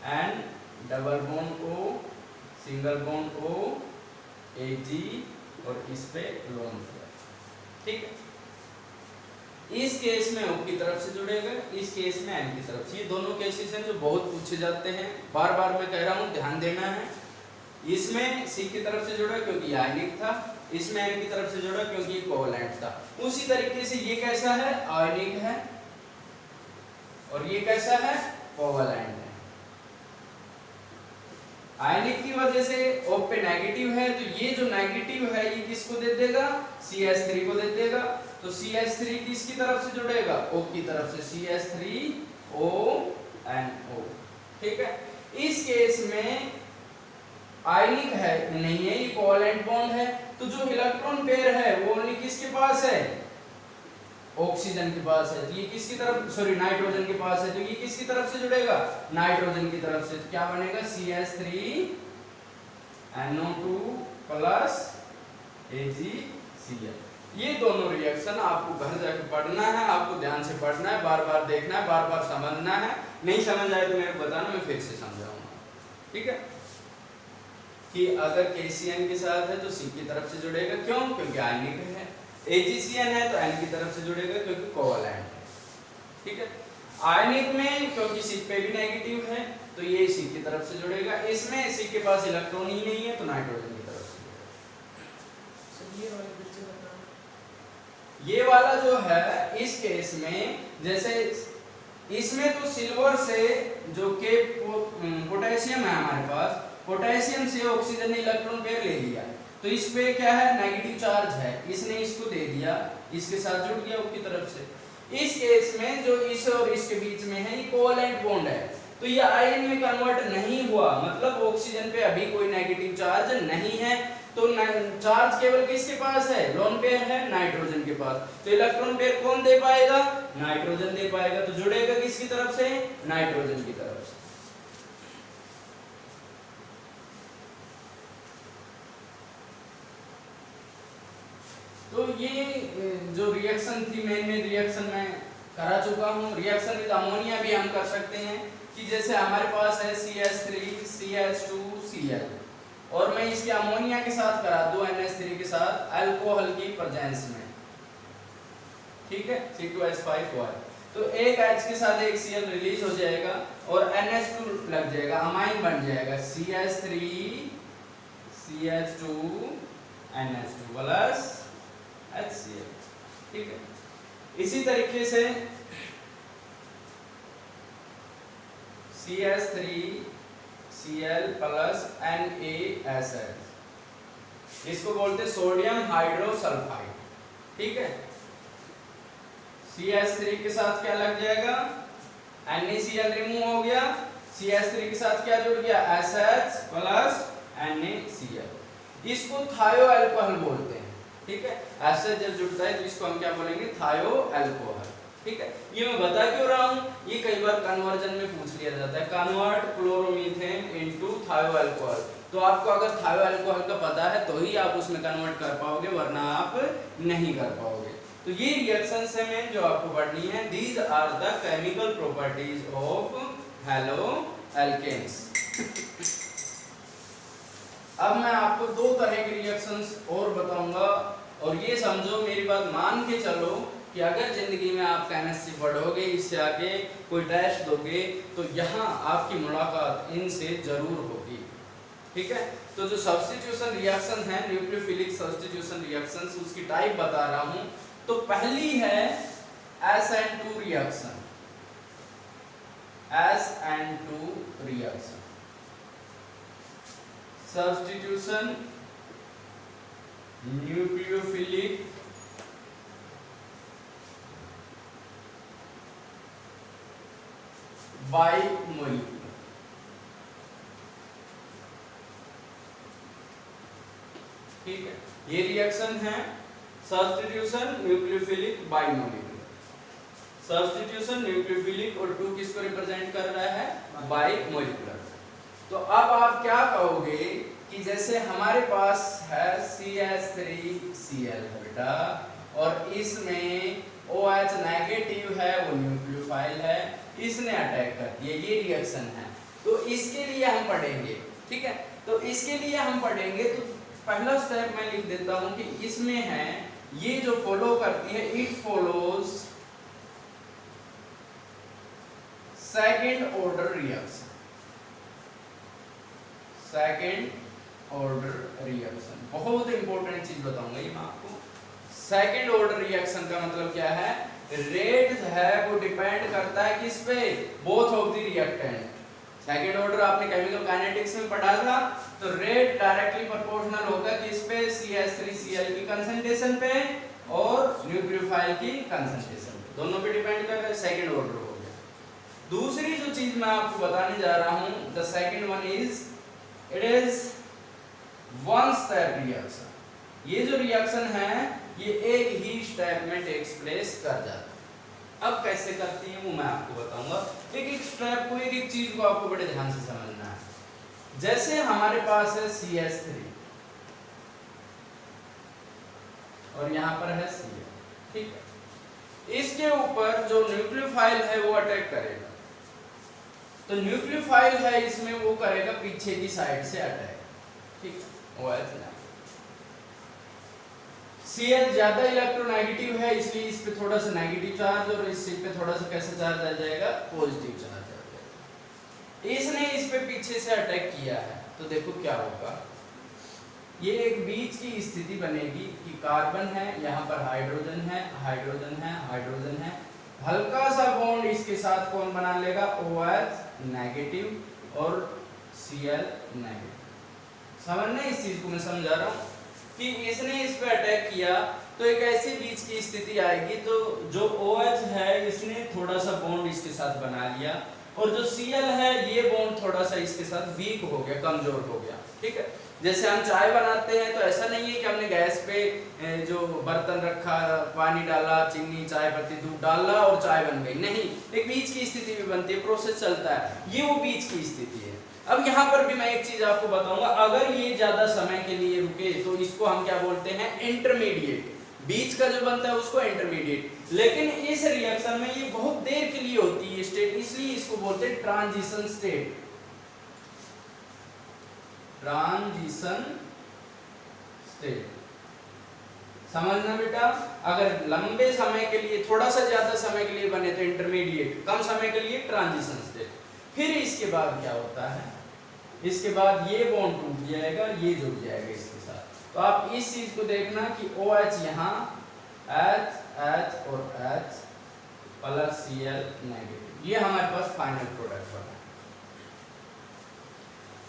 and double bond O, single bond O, Ag और इस पे लोन, ठीक है। इस केस में O की तरफ से जुड़ेगा, इस केस में N की तरफ से। ये दोनों केसेस हैं जो बहुत पूछे जाते हैं, बार बार मैं कह रहा हूँ ध्यान देना है। इसमें C की तरफ से जुड़ा क्योंकि आयनिक था, इसमें N की तरफ से जोड़ा क्योंकि ये कोवैलेंट था। उसी तरीके से ये कैसा है, आयनिक है, और ये कैसा है, कोवैलेंट है। आयनिक की वजह से O पे नेगेटिव है, तो ये जो नेगेटिव है ये किसको दे देगा, CH3 को दे देगा। तो CH3 किसकी तरफ से जुड़ेगा, O की तरफ से, CH3ONO। ठीक है, इस केस में आयनिक है नहीं है, ये कोवैलेंट बॉन्ड है, तो जो इलेक्ट्रॉन पेयर है वो ओनली किसके पास है, ऑक्सीजन के पास है। तो ये किसकी तरफ, सॉरी नाइट्रोजन के पास है, तो ये किसकी तरफ से जुड़ेगा, नाइट्रोजन की तरफ से। तो क्या बनेगा, CH3NO2 प्लस AgCl। ये दोनों रिएक्शन आपको घर जाकर पढ़ना है, आपको ध्यान से पढ़ना है, बार बार देखना है, बार बार समझना है। नहीं समझ आए तो मेरे को बताना, मैं फिर से समझाऊंगा। ठीक है, कि अगर KCN के साथ है तो C की तरफ से जुड़ेगा, क्यों, क्योंकि आयनिक है। AgCN है तो N की तरफ से जुड़ेगा क्योंकि कोवैलेंट है। ठीक है, आयनिक में क्योंकि C पे भी नेगेटिव है तो ये C की तरफ से जुड़ेगा। इसमें C के पास इलेक्ट्रॉन ही नहीं है तो नाइट्रोजन की तरफ से जुड़ेगा। ये वाला जो है इस केस में, जैसे इसमें तो सिल्वर से जो के पोटेशियम है हमारे पास, पोटेशियम से ऑक्सीजन ने इलेक्ट्रॉन पेयर ले लिया, तो इस पे क्या है, नेगेटिव चार्ज है, इसने इसको दे दिया, इसके साथ जुड़ गया उसकी तरफ से। इस केस में जो इस और इसके बीच में है ये कोवैलेंट बॉन्ड है, तो ये आयन में कन्वर्ट नहीं हुआ, मतलब ऑक्सीजन पे अभी कोई नेगेटिव चार्ज नहीं है, तो चार्ज केवल किसके पास है, लोन पेयर है, नाइट्रोजन के पास। तो इलेक्ट्रॉन पेयर कौन दे पाएगा, नाइट्रोजन दे पाएगा, तो जुड़ेगा किसकी तरफ से, नाइट्रोजन की तरफ से। तो ये जो रिएक्शन थी, मेन रिएक्शन मैं करा चुका हूँ। रिएक्शन विद अमोनिया भी हम कर सकते हैं, कि जैसे हमारे पास है CH3 CH2 Cl, और मैं इसके अमोनिया के साथ करा दूं NH3 के साथ अल्कोहल की प्रेजेंस में। ठीक है, C2H5 तो एक H के साथ एक Cl रिलीज हो जाएगा और NH2 लग जाएगा, अमाइन बन जाएगा CH3 CH2 NH2 plus HCl। ठीक है, इसी तरीके से CH3 Cl प्लस NaSH, इसको बोलते सोडियम हाइड्रोसल्फाइड। ठीक है, CH3 के साथ क्या लग जाएगा, NaCl रिमूव हो गया, CH3 के साथ क्या जुड़ गया, SH प्लस NaCl, इसको थायो अल्कोहल बोलते हैं। ठीक है, ऐसे जब जुड़ता है तो इसको हम क्या बोलेंगे, थायो अल्कोहल। ठीक है, ये मैं बता क्यों रहा हूँ, ये कई बार कन्वर्जन में पूछ लिया जाता है, कन्वर्ट क्लोरोमीथेन इनटू थायो अल्कोहल। तो आपको अगर थायो अल्कोहल का पता है तो ही आप उसमें कन्वर्ट कर पाओगे, वरना आप नहीं कर पाओगे। तो ये रिएक्शंस है मेन जो आपको पढ़नी है। These are the chemical properties of haloalkanes. अब मैं आपको दो तरह के रिएक्शंस और बताऊंगा, और ये समझो, मेरी बात मान के चलो कि अगर जिंदगी में आप केमिस्ट्री पढ़ोगे, इससे आगे कोई टेस्ट दोगे, तो यहाँ आपकी मुलाकात इनसे जरूर होगी। ठीक है, तो जो सब्स्टिट्यूशन रिएक्शन है, न्यूक्लियोफिलिक सब्स्टिट्यूशन रिएक्शंस, उसकी टाइप बता रहा हूँ। तो पहली है SN2 reaction, SN2 reaction, substitution nucleophilic bimolecular. ठीक है, ये रिएक्शन है substitution nucleophilic bimolecular. Substitution nucleophilic और 2 किसको रिप्रेजेंट कर रहा है, बाइमोलिक्यूलर। तो अब आप क्या कहोगे कि जैसे हमारे पास है CH3Cl बेटा, और इसमें OH नेगेटिव है, वो न्यूक्लियोफाइल है, इसने अटैक कर दिया, ये रिएक्शन है। तो इसके लिए हम पढ़ेंगे। ठीक है, तो इसके लिए हम पढ़ेंगे, तो पहला स्टेप मैं लिख देता हूं कि इसमें है, ये जो फॉलो करती है, it follows second order reaction, second order reaction, बहुत इंपॉर्टेंट चीज बताऊंगा ये मैं आपको। सेकंड ऑर्डर रिएक्शन का मतलब क्या है, रेट है वो डिपेंड करता है किस पे, both of the reactant. Second order आपने केमिकल काइनेटिक्स में पढ़ा था, तो रेट डायरेक्टली प्रोपोर्शनल होगा किस पे, CH3Cl की कंसंट्रेशन पे और न्यूक्लियोफाइल की कंसंट्रेशन पे, दोनों पे डिपेंड कर रहा है। सेकंड ऑर्डर हो गया। दूसरी जो चीज मैं आपको बताने जा रहा हूं, the second one is it is one step reaction. ये जो रिएक्शन है ये एक ही स्टेप में टेक्स प्लेस कर जाता है। अब कैसे करती है वो मैं आपको बताऊंगा। एक एक स्टेप को, एक एक चीज को आपको बड़े ध्यान से समझना है। जैसे हमारे पास है CH3 और यहां पर है Cl, ठीक है। इसके ऊपर जो न्यूक्लियोफाइल है वो अटैक करेगा, तो न्यूक्लियोफाइल है इसमें वो करेगा पीछे की साइड से अटैक, ठीक है। OH ना, Cl ज्यादा इलेक्ट्रोनेगेटिव है इसलिए इस पे थोड़ा सा नेगेटिव चार्ज और इस पे थोड़ा सा कैसा चार्ज आ जाएगा, पॉजिटिव चार्ज आ जाएगा। इसने इस पे पीछे से अटैक किया है, तो देखो क्या होगा, ये एक बीच की स्थिति बनेगी कि कार्बन है, यहाँ पर हाइड्रोजन है, हाइड्रोजन है, हाइड्रोजन है, हल्का सा बॉन्ड इसके साथ कौन बना लेगा, OH नेगेटिव और Cl नेगेटिव। समझना इस चीज को मैं समझा रहा हूँ कि इसने इस पे अटैक किया तो एक ऐसी बीच की स्थिति आएगी, तो जो OH है इसने थोड़ा सा बॉन्ड इसके साथ बना लिया और जो Cl है ये बॉन्ड थोड़ा सा इसके साथ वीक हो गया, कमजोर हो गया, ठीक है। जैसे हम चाय बनाते हैं तो ऐसा नहीं है कि हमने गैस पे जो बर्तन रखा, पानी डाला, चीनी, चाय पत्ती, दूध डाला और चाय बन गई, नहीं, एक बीच की स्थिति भी बनती है, प्रोसेस चलता है, ये वो बीच की स्थिति है। अब यहाँ पर भी मैं एक चीज आपको बताऊंगा, अगर ये ज्यादा समय के लिए रुके तो इसको हम क्या बोलते हैं, इंटरमीडिएट। बीच का जो बनता है उसको इंटरमीडिएट। लेकिन इस रिएक्शन में ये बहुत देर के लिए होती है स्टेट, इसलिए इसको बोलते हैं ट्रांजिशन स्टेट। ट्रांजिशन स्टेट समझना बेटा, अगर लंबे समय के लिए, थोड़ा सा ज्यादा समय के लिए बने तो इंटरमीडिएट, कम समय के लिए ट्रांजिशन स्टेट। फिर इसके बाद क्या होता है, इसके बाद ये बॉन्ड टूट जाएगा, ये जुड़ जाएगा इसके साथ। तो आप इस चीज को देखना कि OH यहाँ H H और H प्लस Cl नेगेटिव, ये हमारे पास फाइनल प्रोडक्ट बना।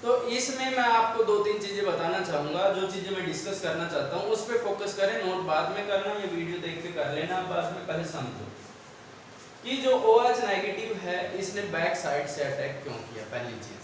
तो इसमें मैं आपको दो तीन चीजें बताना चाहूंगा, जो चीजें मैं डिस्कस करना चाहता हूँ उस पर फोकस करें, नोट बाद में करना, ये वीडियो देख के कर लेना बाद में, पहले समझो कि जो OH नेगेटिव है इसने बैक साइड से अटैक क्यों किया। पहली चीज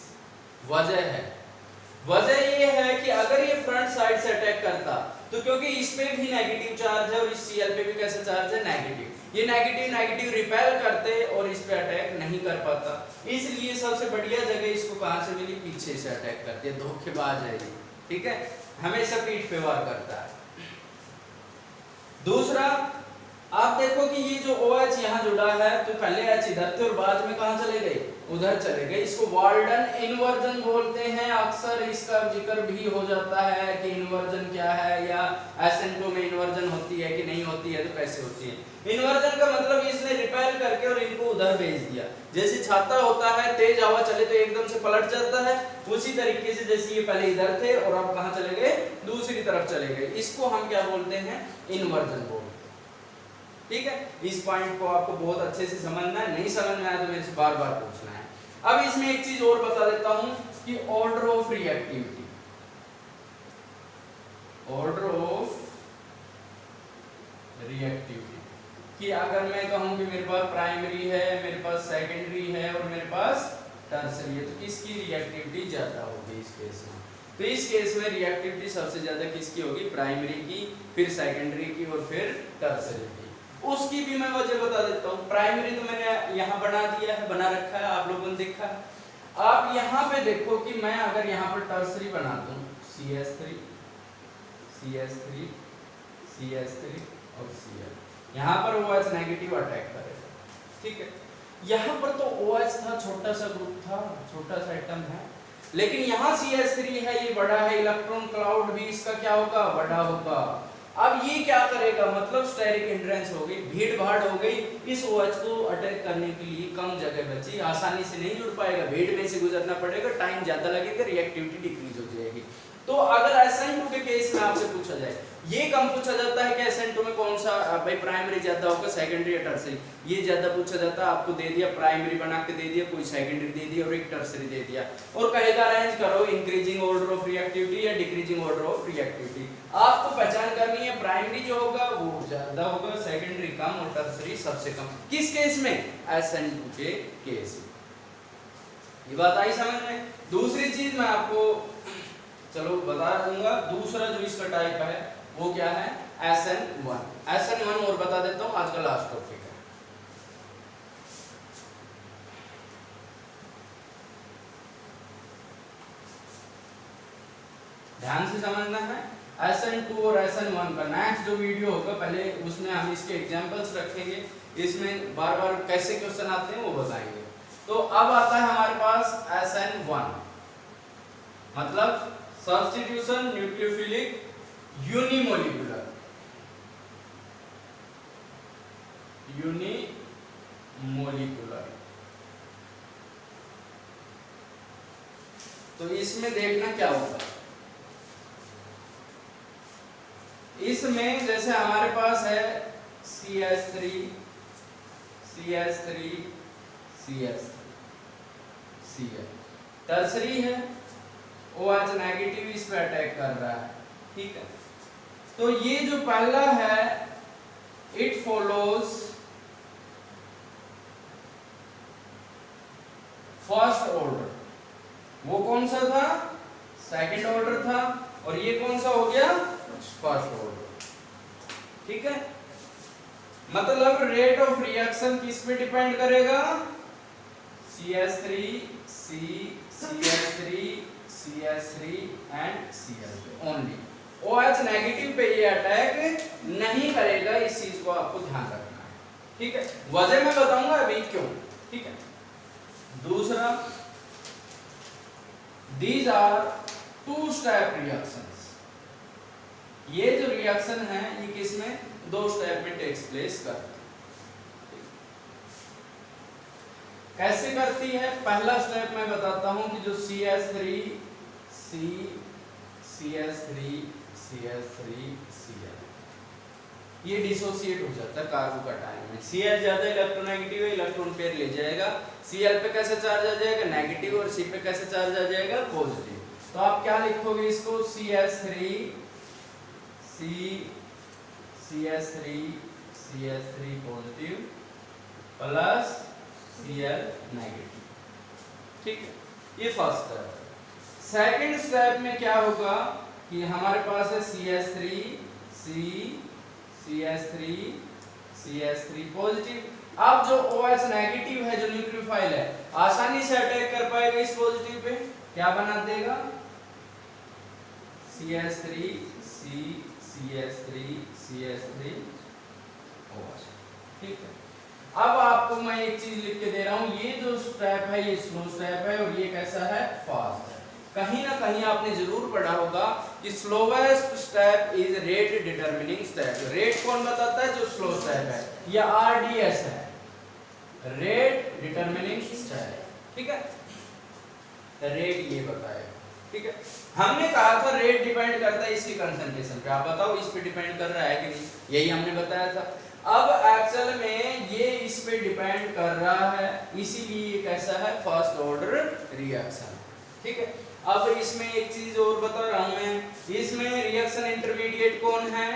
वजह ये है कि अगर ये फ्रंट साइड से अटैक करता तो क्योंकि इस पे भी नेगेटिव चार्ज है और इस Cl पे भी कैसा चार्ज है, नेगेटिव, ये नेगेटिव रिपेल करते और इस पे अटैक नहीं कर पाता, इसलिए सबसे बढ़िया जगह इसको कहां से मिली, पीछे से अटैक करती है, धोखेबाज है ये, ठीक है, हमेशा पीठ पे वार करता है। दूसरा आप देखो कि ये जो OH यहाँ जुड़ा है तो पहले H इधर थे और बाद में कहां चले गए, उधर चले गए। इसको वाल्डन इन्वर्जन बोलते हैं। अक्सर इसका जिक्र भी हो जाता है कि इन्वर्जन क्या है, या एसेंटो में इन्वर्जन होती है कि नहीं होती है, तो कैसे होती है। इन्वर्जन का मतलब इसने रिपेल करके और इनको उधर भेज दिया। जैसे छाता होता है, तेज हवा चले तो एकदम से पलट जाता है, उसी तरीके से जैसे ये पहले इधर थे और अब कहां चले गए, दूसरी तरफ चले गए, इसको हम क्या बोलते हैं, इन्वर्जन बोलते हैं। ठीक है, इस पॉइंट को आपको बहुत अच्छे से समझना है, नहीं समझ में आया तो मेरे से बार बार पूछना है। अब इसमें एक चीज और बता देता हूं कि order of reactivity, order of reactivity कि अगर मैं कहूं कि मेरे पास प्राइमरी है, मेरे पास सेकेंडरी है और मेरे पास टर्सरी है, तो किसकी रिएक्टिविटी ज्यादा होगी इस केस में। तो इस केस में रिएक्टिविटी सबसे ज्यादा किसकी होगी, प्राइमरी की, फिर सेकेंडरी की और फिर टर्सरी की। उसकी भी मैं वजह बता देता हूँ। प्राइमरी तो मैंने यहाँ बना दिया है, बना रखा है, आप लोगों ने देखा है। आप यहाँ पे देखो कि मैं अगर यहाँ पर टर्सरी बना दूं, CH3 CH3 CH3 और Cl, यहाँ पर OH नेगेटिव अटैक करेगा, ठीक है। यहाँ पर तो OH था, छोटा सा ग्रुप था, छोटा सा एटम है, लेकिन यहाँ CH3 है, ये बड़ा है, इलेक्ट्रॉन क्लाउड भी इसका क्या होगा, बड़ा होगा। अब ये क्या करेगा, मतलब स्टेरिक हिंड्रेंस हो गई, भीड़ भाड़ हो गई, इस OH को अटैक करने के लिए कम जगह बची, आसानी से नहीं जुड़ पाएगा, भीड़ में से गुजरना पड़ेगा, टाइम ज्यादा लगेगा, रिएक्टिविटी डिक्रीज हो जाएगी। तो अगर SN2 के केस में आपसे पूछा जाए, ये कम पूछा जाता है कि SN2 में कौन सा भाई प्राइमरी ज्यादा होगा, सेकेंडरी या टर्सरी, ये ज्यादा पूछा जाता है। आपको दे दिया प्राइमरी बना के दे दिया, कोई सेकेंडरी दे दिया और एक टर्सरी दे दिया, और कहेगा अरेंज करो इंक्रीजिंग ऑर्डर ऑफ रिएक्टिविटी या डिक्रीजिंग ऑर्डर ऑफ रिएक्टिविटी। आपको पहचान करनी है, प्राइमरी जो होगा वो ज्यादा होगा, सेकेंडरी कम और टर्सरी सबसे कम। किस केस में? SN2 के केस में। ये बात आई समझ में? दूसरी चीज मैं आपको चलो बता दूंगा, दूसरा जो इसका टाइप है वो क्या है? SN1। SN1 और बता देता हूं, आज का लास्ट टॉपिक है। ध्यान से समझना है। SN2 और SN1 का नेक्स्ट जो वीडियो होगा, पहले उसमें हम इसके एग्जांपल्स रखेंगे, इसमें बार बार कैसे क्वेश्चन आते हैं वो बताएंगे। तो अब आता है हमारे पास SN1, मतलब सब्स्टिट्यूशन न्यूक्लियोफिलिक यूनिमोलिकुलर। तो इसमें देखना क्या होगा, इसमें जैसे हमारे पास है CH3 CH3 CH3 Cl, tertiary है, OH नेगेटिव इस पे अटैक कर रहा है, ठीक है। तो ये जो पहला है, इट फॉलोज फर्स्ट ऑर्डर, वो कौन सा था? सेकंड ऑर्डर था, और ये कौन सा हो गया? फर्स्ट ऑर्डर, ठीक है। मतलब रेट ऑफ रिएक्शन किस पे डिपेंड करेगा? CH3 C CH3 CH3 and Cl only. OH negative पे ये अटैक नहीं करेगा, इस चीज को आपको ध्यान रखना है, ठीक है। वजह मैं बताऊंगा अभी क्यों, ठीक है। दूसरा, these are two step reactions। ये जो रिएक्शन है ये किसमें? दो स्टेप में टेक्स प्लेस करती है। कैसे करती है? पहला स्टेप मैं बताता हूं कि जो CH3 C CH3 CH3 Cl, ये डिसोसिएट हो जाता है कार्बोकैटायन में। Cl ज्यादा इलेक्ट्रोनेगेटिव है, इलेक्ट्रॉन पेयर ले जाएगा, Cl पे कैसे चार्ज आ जाएगा? नेगेटिव, और C पे कैसे चार्ज आ जाएगा? पॉजिटिव। तो आप क्या लिखोगे इसको? CH3 C CH3 CH3 positive plus Cl negative, ठीक है। ये फर्स्ट स्टेप है। सेकंड स्टेप में क्या होगा कि हमारे पास है CH3 C CH3 CH3 positive. अब जो OH नेगेटिव है, जो न्यूक्लियोफाइल है, आसानी से अटैक कर पाएगा इस पॉजिटिव पे, क्या बना देगा? CH3 C CH3 CH3 OH, ठीक है। अब आपको मैं एक चीज लिख के दे रहा हूं, ये जो स्टेप है ये स्लो स्टेप है, और ये कैसा है? फास्ट है। कहीं ना कहीं आपने जरूर पढ़ा होगा कि slowest step is rate determining step. Rate कौन बताता है? जो स्लो स्टेप है, या RDS है, रेट डिटरमिनिंग स्टेप, ठीक है। रेट ये बताएगा, ठीक है। हमने कहा था रेट डिपेंड करता है इसकी कंसंट्रेशन पे। आप बताओ इस पे डिपेंड कर रहा है कि नहीं? यही हमने बताया था। अब एक्चुअल में ये इस पे डिपेंड कर रहा है, इसीलिए कैसा है? फर्स्ट ऑर्डर रिएक्शन, ठीक है। अब इसमें एक चीज और बता रहा हूं मैं, इसमें रिएक्शन इंटरमीडिएट कौन है?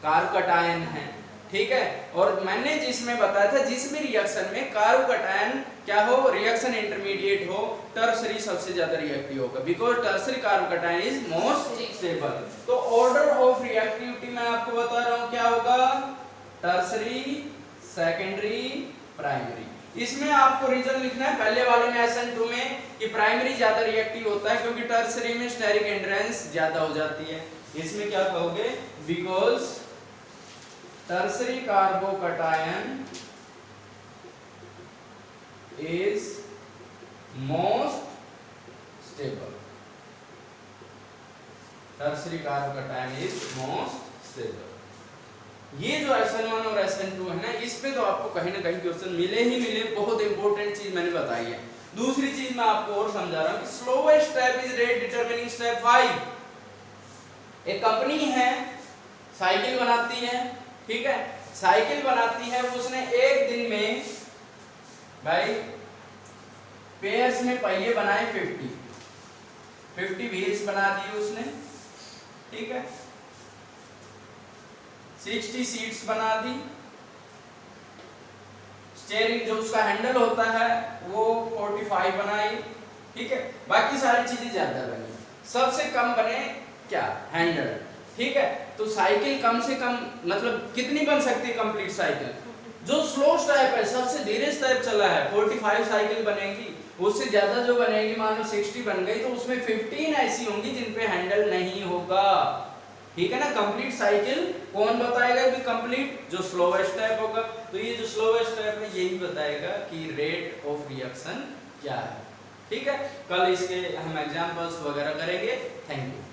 कार्बोकैटायन है, ठीक है। और मैंने जिसमें बताया था, जिस भी रिएक्शन में कार्बोकैटायन क्या हो? रिएक्शन इंटरमीडिएट हो, टर्सरी सबसे ज्यादा रिएक्टिव होगा, because tertiary carbocation is most stable. तो ऑर्डर ऑफ रिएक्टिविटी मैं आपको बता रहा हूं क्या होगा? Tertiary, secondary, primary. इसमें आपको रीजन लिखना है, पहले वाले में SN2 में कि प्राइमरी ज्यादा रिएक्टिव होता है क्योंकि टर्सरी में स्टेरिक एंड्रेंस ज्यादा हो जाती है। इसमें क्या कहोगे? Because tertiary carbocation is most stable. Tertiary carbocation is most stable. ये जो SN1 और SN2 है ना, इस पे तो आपको कहीं ना कहीं क्वेश्चन मिले ही मिले। बहुत इंपॉर्टेंट चीज मैंने बताई है। दूसरी चीज मैं आपको और समझा रहा हूं कि slowest step is rate determining step 5। एक कंपनी है, साइकिल बनाती है, ठीक है, साइकिल बनाती है, उसने एक दिन में भाई पेयर्स में पहिए बनाए 50 व्हील्स बना दिए उसने, ठीक है, 60 सीट्स बना दी, स्टीयरिंग जो उसका हैंडल होता है वो 45 बनाई, ठीक है, बाकी सारी चीजें ज्यादा बनी, सबसे कम बने क्या, हैंडल, ठीक है। तो साइकिल कम से कम मतलब कितनी बन सकती है कंप्लीट साइकिल, जो स्लो स्टेप है, सबसे धीरे स्टेप चला है 45 साइकिल बनेगी, उससे ज्यादा जो बनेगी मान लो 60 बन गई तो उसमें 15 ऐसी होंगी जिन पे हैंडल नहीं होगा, ठीक है ना। कंप्लीट साइकिल कौन बताएगा कि कंप्लीट, जो स्लोवेस्ट स्टेप होगा, तो ये जो स्लोवेस्ट स्टेप है यही बताएगा कि रेट ऑफ रिएक्शन क्या है, ठीक है। कल इसके हम एग्जांपल्स वगैरह करेंगे। Thank you.